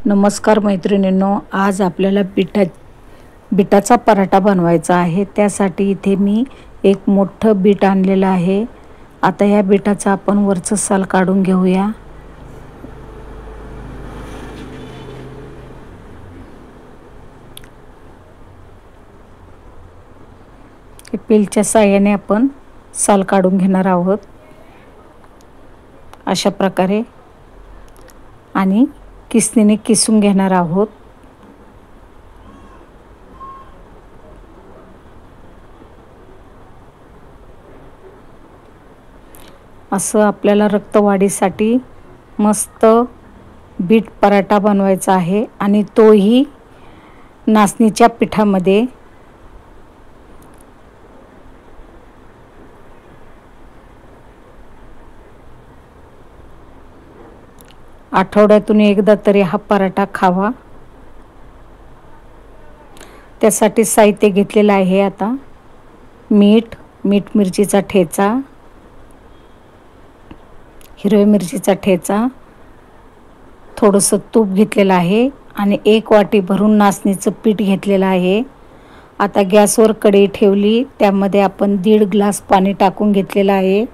नमस्कार मैत्रिणींनो, आज आपल्याला बीटाचा पराठा बनवायचा आहे। त्यासाठी इथे मी एक मोठं बीट आणलेलं आहे। आता या बीटाचा आपण वरचं साल काढून घेऊया। पेलच्या साहाय्याने आपण साल काढून घेणार आहोत अशा प्रकारे, आणि किसणीने किसून घेणार आहोत। असं आपल्याला रक्तवाढीसाठी मस्त बीट पराठा बनवायचा आहे, आणि तोही नाचणीच्या पिठामध्ये। आठवड्यातून एकदा तरी हा पराठा खावा। त्यासाठी साहित्य घेतलेलं आहे। आता मीठ मिरचीचा ठेचा, हिरव्या मिरचीचा ठेचा, थोडंसं तूप घेतलेलं आहे, आणि 1 वाटी भरून नाचणीचं पीठ घेतलेलं आहे। आता गॅसवर कढई ठेवली, त्यामध्ये आपण 1.5 ग्लास पाणी टाकून घेतलेलं आहे।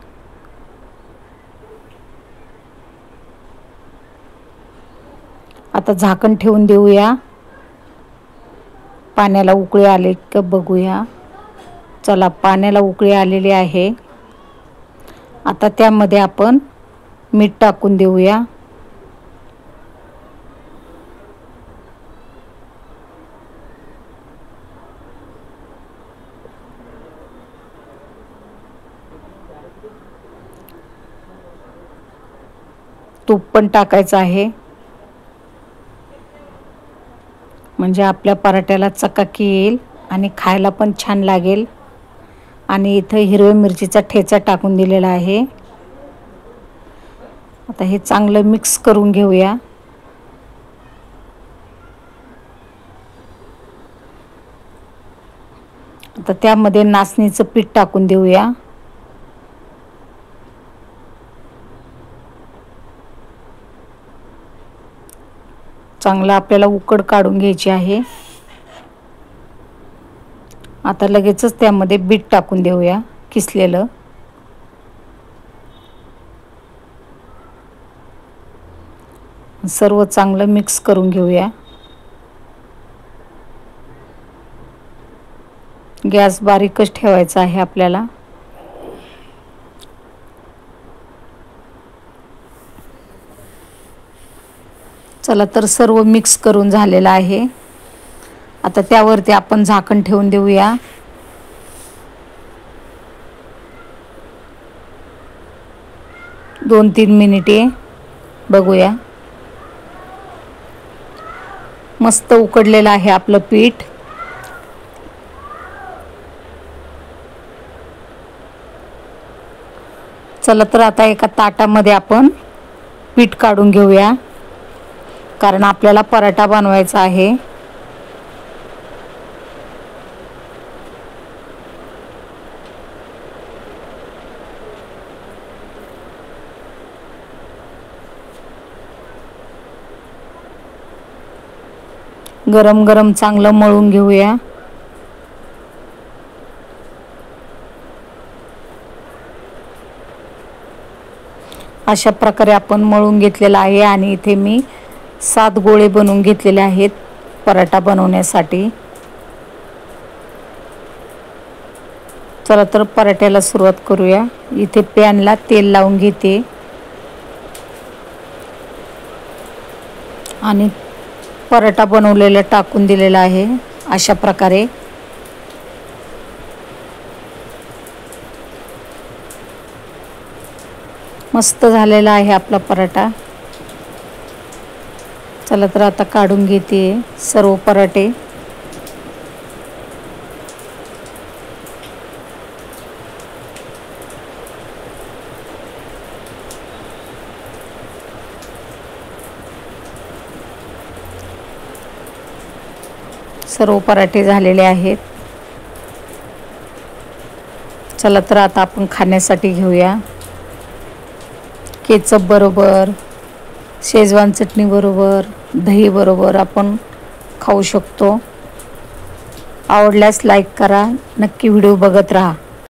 आता झाकण ठेवून देऊया। पाण्याला उकळी आले का बघूया। चला, पाण्याला उकळी आलेली आहे। आता त्यामध्ये आपण मीठ टाकून देऊया। तूप पण टाकायचं आहे, म्हणजे आपल्या पराठ्याला चकाकी येईल आणि खायला पण छान लागेल। आणि इथं हिरव्या मिरचीचा ठेचा टाकून दिलेला आहे। आता हे चांगलं मिक्स करून घेऊया। आता त्यामध्ये नाचणीचं पीठ टाकून देऊया। चांगलं आपल्याला उकड काढून घ्यायची आहे। आता लगेचच त्यामध्ये बीट टाकून देऊया, किसलेलं। सर्व चांगलं मिक्स करून घेऊया। गॅस बारीकच ठेवायचा आहे आपल्याला। चला तर, सर्व मिक्स करून झालेलं आहे। आता त्यावरती आपण झाकण ठेवून देऊया। दोन 3 मिनिटे बघूया। मस्त उकडलेलं आहे आपलं पीठ। चला तर, आता एका ताटामध्ये आपण पीठ काढून घेऊया, कारण आपल्याला पराठा बनवायचा आहे। गरम गरम चांगलं मळून घेऊया। अशा प्रकारे आपण मळून घेतलेलं आहे, आणि इथे मी 7 गोळे बनवून घेतलेले आहेत पराठा बनवण्यासाठी। चला तर, पराठ्याला सुरुवात करूया। इथे पॅनला तेल लावून घेते, आणि पराठा बनवलेला टाकून दिलेला आहे अशा प्रकारे। मस्त झालेला आहे आपला पराठा। चला तर, आता काढून घेते सर्व पराठे। सर्व पराठे झालेले आहेत। चला तर, आता आपण खाण्यासाठी घेऊया। केचप बरोबर, शेजवान चटणी बरोबर दही बरोबर आपण खाऊ शकतो. आवडल्यास लाईक करा. नक्की व्हिडिओ बघत राहा.